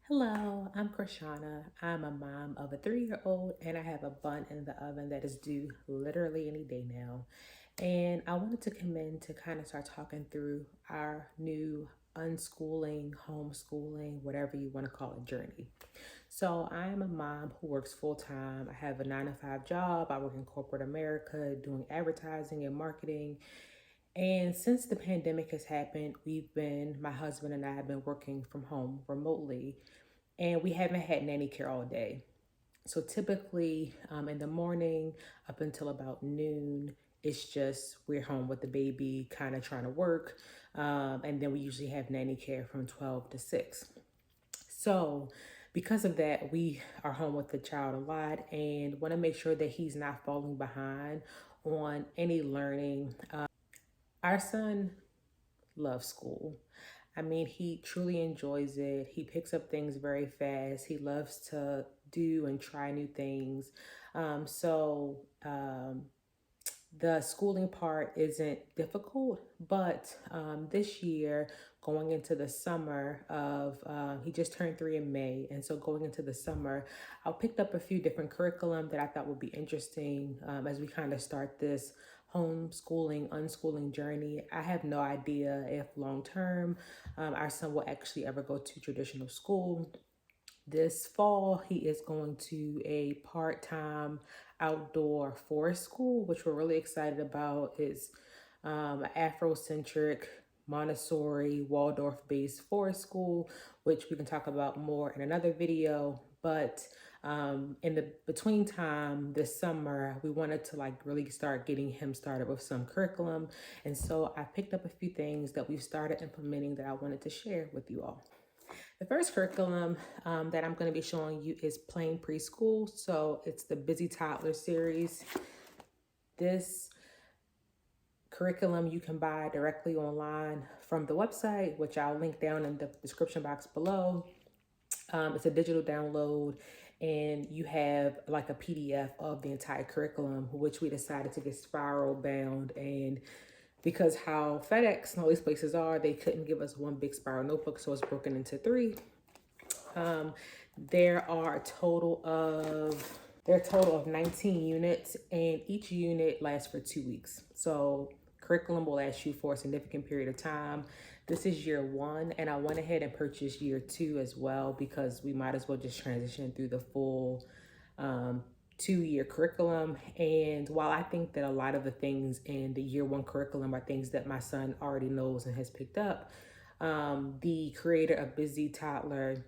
Hello, I'm Krishana. I'm a mom of a 3-year-old and I have a bun in the oven that is due literally any day now. And I wanted to come in to kind of start talking through our new unschooling, homeschooling, whatever you want to call it, journey. So I am a mom who works full time. I have a 9 to 5 job. I work in corporate America doing advertising and marketing. And since the pandemic has happened, my husband and I have been working from home remotely and we haven't had nanny care all day. So typically in the morning up until about noon, it's just we're home with the baby, kind of trying to work. And then we usually have nanny care from 12 to 6. So because of that, we are home with the child a lot and want to make sure that he's not falling behind on any learning. Our son loves school. I mean, he truly enjoys it. He picks up things very fast. He loves to do and try new things. So the schooling part isn't difficult, but this year, going into the summer he just turned 3 in May. And so going into the summer, I picked up a few different curriculum that I thought would be interesting as we kind of start this homeschooling, unschooling journey. I have no idea if long term our son will actually ever go to traditional school. This fall, he is going to a part-time outdoor forest school, which we're really excited about. It's Afrocentric Montessori Waldorf-based forest school, which we can talk about more in another video. But in the between time this summer, we wanted to really start getting him started with some curriculum. And so I picked up a few things that we've started implementing that I wanted to share with you all. The first curriculum that I'm going to be showing you is Plain Preschool. So it's the Busy Toddler series. This curriculum you can buy directly online from the website, which I'll link down in the description box below. It's a digital download and you have like a PDF of the entire curriculum, which we decided to get spiral bound. And because how FedEx and all these places are, they couldn't give us one big spiral notebook, so it's broken into 3. There are a total of 19 units, and each unit lasts for 2 weeks. So curriculum will last you for a significant period of time. This is year 1, and I went ahead and purchased year 2 as well because we might as well just transition through the full 2-year curriculum. And while I think that a lot of the things in the year 1 curriculum are things that my son already knows and has picked up, the creator of Busy Toddler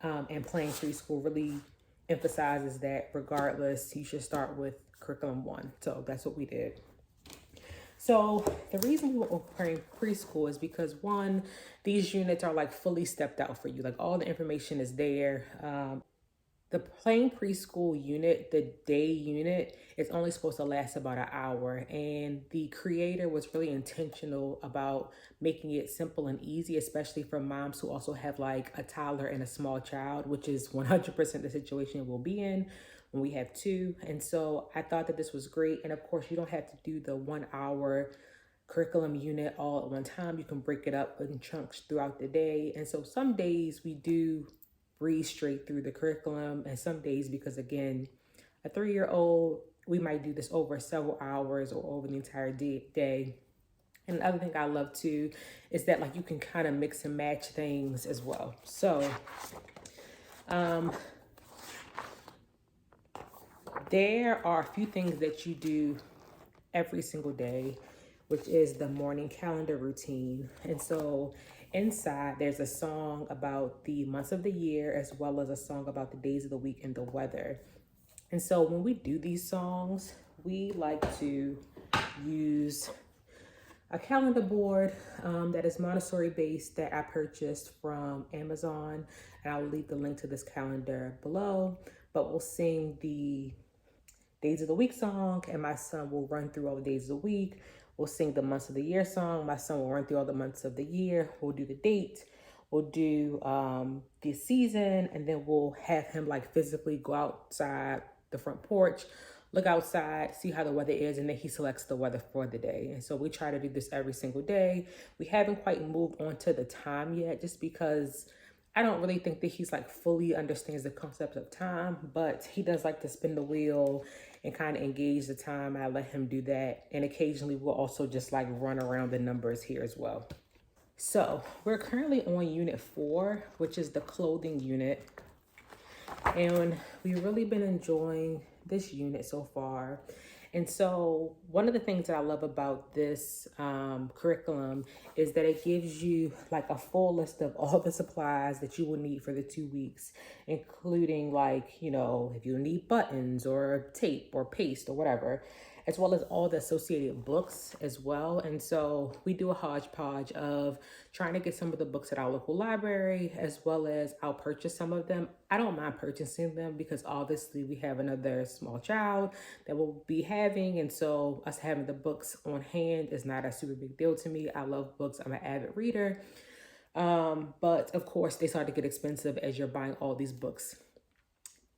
and Plain Preschool really emphasizes that regardless, you should start with curriculum 1. So that's what we did. So the reason we went with Plain Preschool is because 1, these units are like fully stepped out for you. Like all the information is there. The Plain Preschool unit, the day unit, is only supposed to last about an hour. And the creator was really intentional about making it simple and easy, especially for moms who also have like a toddler and a small child, which is 100% the situation we'll be in when we have 2. And so I thought that this was great. And of course, you don't have to do the 1-hour curriculum unit all at one time. You can break it up in chunks throughout the day. And so some days we do breeze straight through the curriculum, and some days, because again, a 3-year-old, we might do this over several hours or over the entire day. And the other thing I love too is that like you can kind of mix and match things as well. So there are a few things that you do every single day, which is the morning calendar routine. And so inside, there's a song about the months of the year, as well as a song about the days of the week and the weather. And so when we do these songs, we like to use a calendar board that is Montessori based that I purchased from Amazon. And I'll leave the link to this calendar below, but we'll sing the days of the week song, and my son will run through all the days of the week. We'll sing the months of the year song. My son will run through all the months of the year. We'll do the date. We'll do the season, and then we'll have him like physically go outside the front porch, look outside, see how the weather is, and then he selects the weather for the day. And so we try to do this every single day. We haven't quite moved on to the time yet, just because I don't really think that he's like fully understands the concept of time, but he does like to spin the wheel and kind of engage the time. I let him do that. And occasionally we'll also just like run around the numbers here as well. So we're currently on unit 4, which is the clothing unit. And we've really been enjoying this unit so far. And so one of the things that I love about this curriculum is that it gives you like a full list of all the supplies that you will need for the 2 weeks, including like, you know, if you need buttons or tape or paste or whatever, as well as all the associated books as well. And so we do a hodgepodge of trying to get some of the books at our local library, as well as I'll purchase some of them. I don't mind purchasing them because obviously we have another small child that we'll be having. And so us having the books on hand is not a super big deal to me. I love books. I'm an avid reader. But of course they start to get expensive as you're buying all these books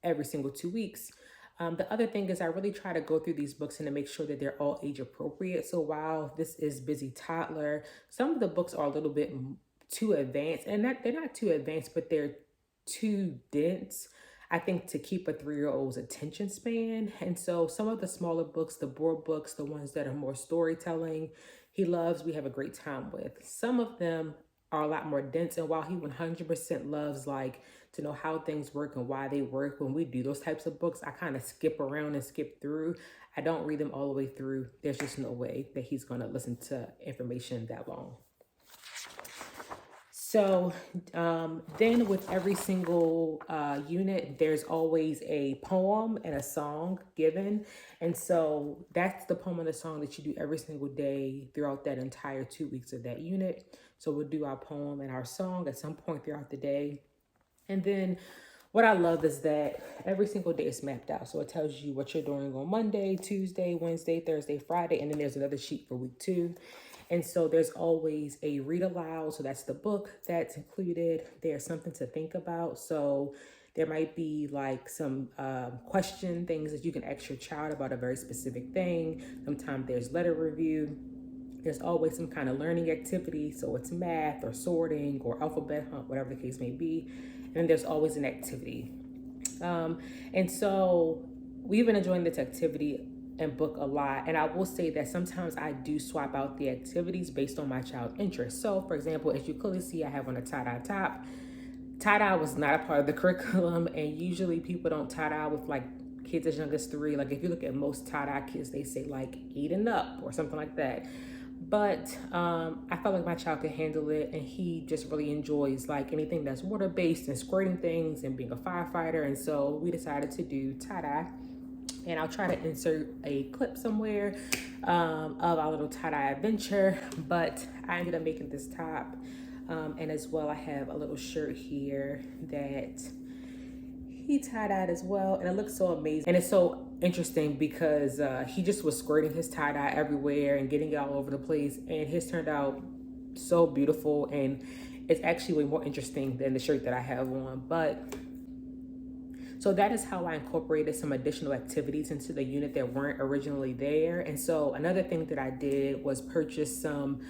every single 2 weeks. The other thing is I really try to go through these books and to make sure that they're all age appropriate. So while this is busy toddler, some of the books are a little bit too advanced, and they're not too advanced, but they're too dense, I think, to keep a 3-year-old's attention span. And so some of the smaller books, the board books, the ones that are more storytelling, he loves, we have a great time with. Some of them are a lot more dense. And while he 100% loves like to know how things work and why they work, when we do those types of books, I kind of skip around and skip through. I don't read them all the way through. There's just no way that he's going to listen to information that long. So then with every single unit, there's always a poem and a song given. And so that's the poem and the song that you do every single day throughout that entire 2 weeks of that unit. So we'll do our poem and our song at some point throughout the day. And then what I love is that every single day is mapped out. So it tells you what you're doing on Monday, Tuesday, Wednesday, Thursday, Friday, and then there's another sheet for week 2. And so there's always a read aloud. So that's the book that's included. There's something to think about. So there might be like some question things that you can ask your child about a very specific thing. Sometimes there's letter review. There's always some kind of learning activity. So it's math or sorting or alphabet hunt, whatever the case may be. And there's always an activity. And so we've been enjoying this activity and book a lot. And I will say that sometimes I do swap out the activities based on my child's interest. So for example, as you clearly see, I have on a tie-dye top. Tie-dye was not a part of the curriculum. And usually people don't tie-dye with like kids as young as 3. Like if you look at most tie-dye kids, they say like 8 and up or something like that. But I felt like my child could handle it, and he just really enjoys like anything that's water-based and squirting things and being a firefighter. And so we decided to do tie-dye, and I'll try to insert a clip somewhere of our little tie-dye adventure. But I ended up making this top, and as well I have a little shirt here that he tie-dyed as well, and it looks so amazing. And it's so interesting because he just was squirting his tie-dye everywhere and getting it all over the place, and his turned out so beautiful, and it's actually way more interesting than the shirt that I have on. But so that is how I incorporated some additional activities into the unit that weren't originally there. And so another thing that I did was purchase some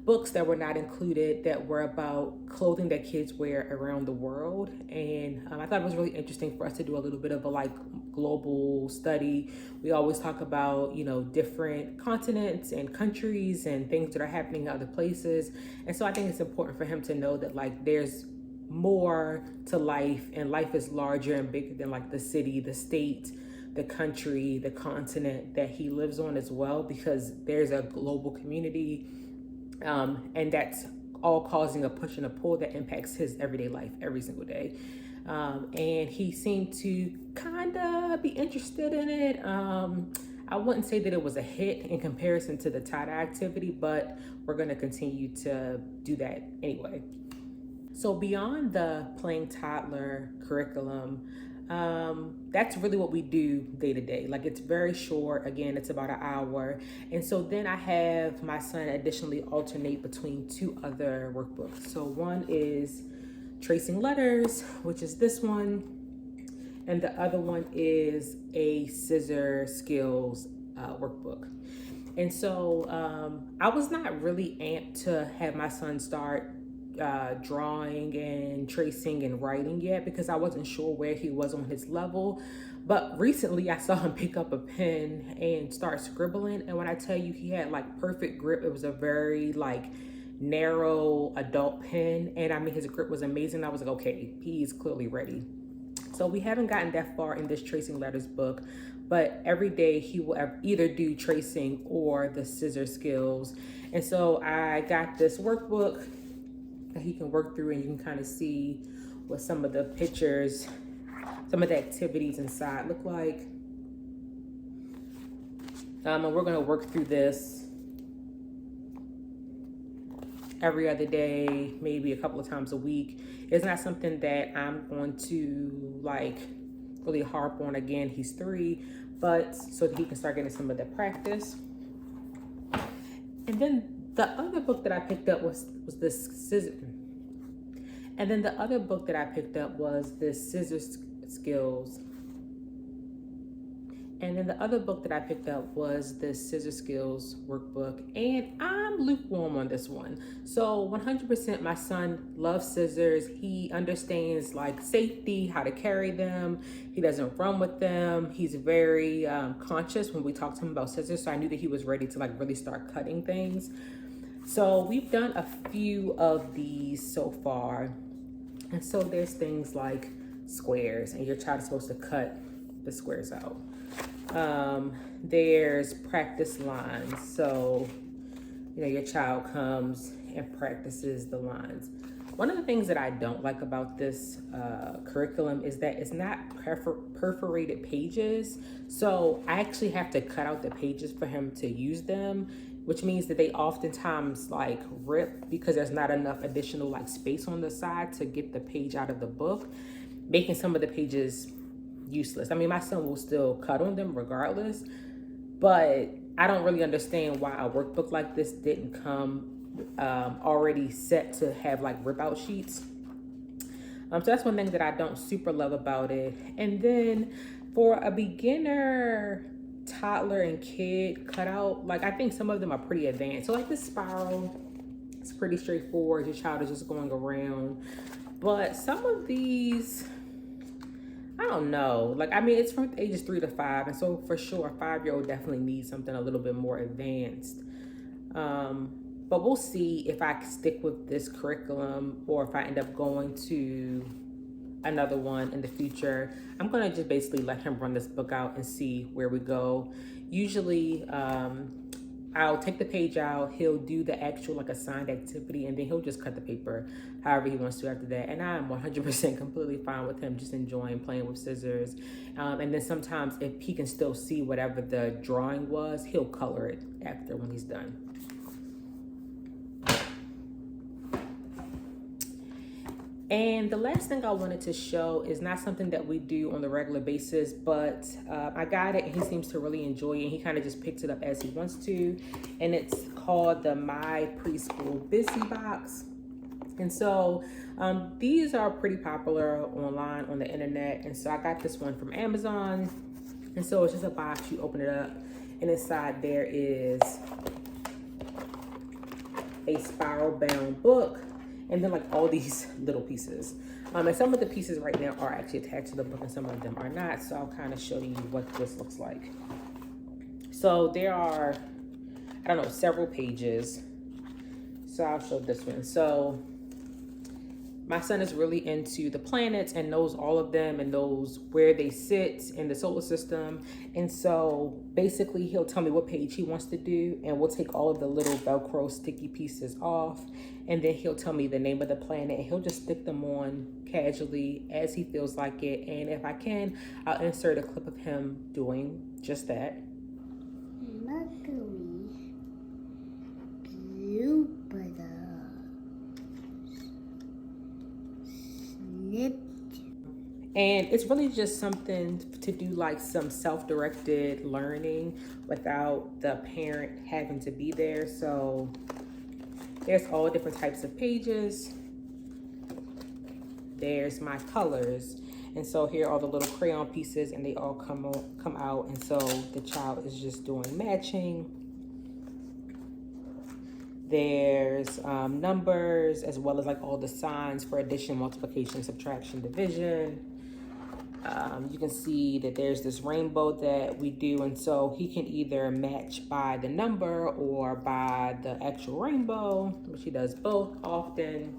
books that were not included that were about clothing that kids wear around the world. And I thought it was really interesting for us to do a little bit of a like global study. We always talk about, you know, different continents and countries and things that are happening in other places. And so I think it's important for him to know that like there's more to life, and life is larger and bigger than like the city, the state, the country, the continent that he lives on as well, because there's a global community. And that's all causing a push and a pull that impacts his everyday life every single day. And he seemed to kind of be interested in it. I wouldn't say that it was a hit in comparison to the tie-dye activity, but we're going to continue to do that anyway. So beyond the playing toddler curriculum, that's really what we do day to day. Like it's very short. Again, it's about an hour. And so then I have my son additionally alternate between 2 other workbooks. So one is tracing letters, which is this one. And the other one is a scissor skills workbook. And so I was not really amped to have my son start drawing and tracing and writing yet because I wasn't sure where he was on his level. But recently I saw him pick up a pen and start scribbling. And when I tell you he had like perfect grip, it was a very like narrow adult pen. And I mean, his grip was amazing. I was like, okay, he's clearly ready. So we haven't gotten that far in this tracing letters book, but every day he will either do tracing or the scissor skills. And so I got this workbook that he can work through, and you can kind of see what some of the pictures, some of the activities inside look like. And we're gonna work through this every other day, maybe a couple of times a week. It's not something that I'm going to like really harp on. Again, he's 3, but so that he can start getting some of the practice. And then the other book that I picked up was this scissor. And then the other book that I picked up was this scissor skills. And then the other book that I picked up was the Scissor Skills workbook. And I'm lukewarm on this one. So 100% my son loves scissors. He understands like safety, how to carry them. He doesn't run with them. He's very conscious when we talk to him about scissors. So I knew that he was ready to like really start cutting things. So we've done a few of these so far. And so there's things like squares, and your child is supposed to cut the squares out. There's practice lines. So, you know, your child comes and practices the lines. One of the things that I don't like about this curriculum is that it's not perforated pages. So I actually have to cut out the pages for him to use them, which means that they oftentimes like rip because there's not enough additional like space on the side to get the page out of the book, making some of the pages useless. I mean, my son will still cut on them regardless, but I don't really understand why a workbook like this didn't come already set to have like rip out sheets. So that's one thing that I don't super love about it. And then for a beginner, toddler, and kid cutout, like I think some of them are pretty advanced. So like this spiral, it's pretty straightforward. Your child is just going around. But some of these, I don't know. Like, I mean, it's from ages 3 to 5. And so for sure, a 5-year-old definitely needs something a little bit more advanced. But we'll see if I can stick with this curriculum or if I end up going to another one in the future. I'm going to just basically let him run this book out and see where we go. Usually, I'll take the page out, he'll do the actual like assigned activity, and then he'll just cut the paper however he wants to after that. And I'm 100% completely fine with him just enjoying playing with scissors. And then sometimes if he can still see whatever the drawing was, he'll color it after when he's done. And the last thing I wanted to show is not something that we do on the regular basis, but I got it and he seems to really enjoy it. And he kind of just picks it up as he wants to. And it's called the My Preschool Busy Box. And so these are pretty popular online on the internet. And so I got this one from Amazon. And so it's just a box, you open it up, and inside there is a spiral bound book. And then like all these little pieces. And some of the pieces right now are actually attached to the book and some of them are not. So I'll kind of show you what this looks like. So there are, I don't know, several pages. So I'll show this one. So my son is really into the planets and knows all of them and knows where they sit in the solar system. And so basically he'll tell me what page he wants to do, and we'll take all of the little Velcro sticky pieces off. And then he'll tell me the name of the planet, and he'll just stick them on casually as he feels like it. And if I can, I'll insert a clip of him doing just that. Mercury, Jupiter, And it's really just something to do like some self-directed learning without the parent having to be there. So there's all different types of pages. There's my colors. And so here are all the little crayon pieces, and they all come out. And so the child is just doing matching. There's numbers, as well as like all the signs for addition, multiplication, subtraction, division. You can see that there's this rainbow that we do, and so he can either match by the number or by the actual rainbow, which he does both often.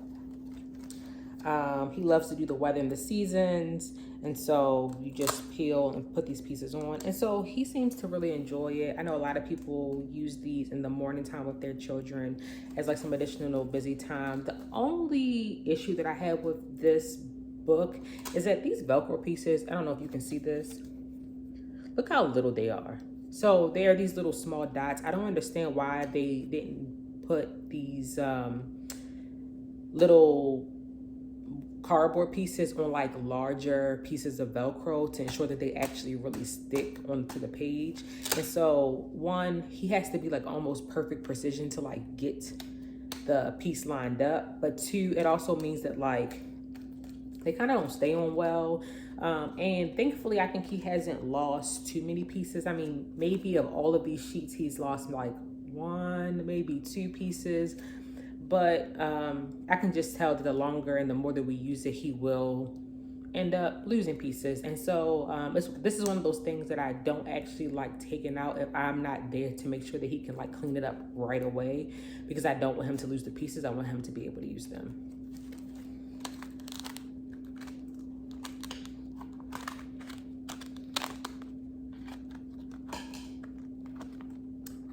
He loves to do the weather and the seasons, and so you just peel and put these pieces on, and so he seems to really enjoy it. I know a lot of people use these in the morning time with their children as like some additional busy time. The only issue that I have with this book is that these Velcro pieces, I don't know if you can see this, look how little they are. So they are these little small dots. I don't understand why they didn't put these little cardboard pieces on like larger pieces of Velcro to ensure that they actually really stick onto the page. And so one, he has to be like almost perfect precision to like get the piece lined up, but two, it also means that like they kind of don't stay on well. And thankfully, I think he hasn't lost too many pieces. I mean, maybe of all of these sheets, he's lost like one, maybe two pieces. But I can just tell that the longer and the more that we use it, he will end up losing pieces. And so this is one of those things that I don't actually like taking out if I'm not there to make sure that he can like clean it up right away, because I don't want him to lose the pieces. I want him to be able to use them.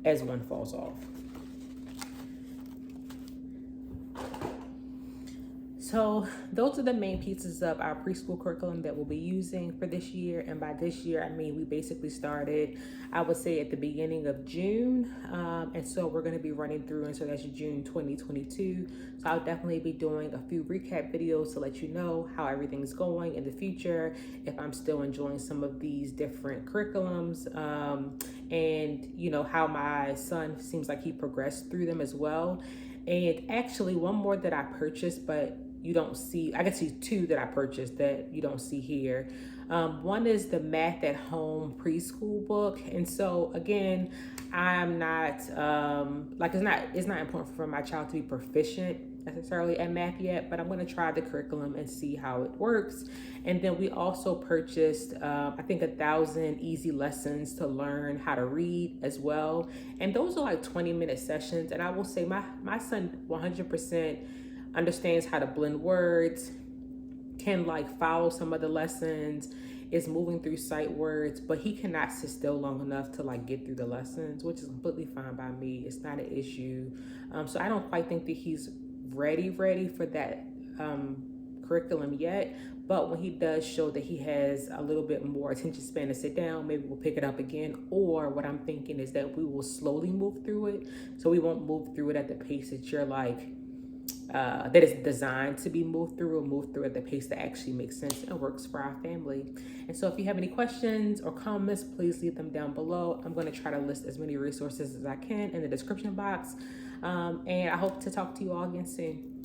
As one falls off. So those are the main pieces of our preschool curriculum that we'll be using for this year. And by this year, I mean, we basically started, I would say, at the beginning of June. And so we're going to be running through, and so that's June 2022. So I'll definitely be doing a few recap videos to let you know how everything's going in the future, if I'm still enjoying some of these different curriculums, and you know, how my son seems like he progressed through them as well. And actually one more that I purchased, but you don't see, I can see two that I purchased that you don't see here. One is the Math at Home preschool book. And so again, I'm not, like it's not important for my child to be proficient necessarily at math yet, but I'm going to try the curriculum and see how it works. And then we also purchased, I think 1,000 easy lessons to learn how to read as well. And those are like 20-minute sessions. And I will say my son 100% understands how to blend words, can like follow some of the lessons, is moving through sight words, but he cannot sit still long enough to like get through the lessons, which is completely fine by me. It's not an issue. So I don't quite think that he's ready for that curriculum yet. But when he does show that he has a little bit more attention span to sit down, maybe we'll pick it up again. Or what I'm thinking is that we will slowly move through it. So we won't move through it at the pace that you're like, that is designed to be moved through, or move through at the pace that actually makes sense and works for our family. And so if you have any questions or comments, please leave them down below. I'm going to try to list as many resources as I can in the description box. And I hope to talk to you all again soon.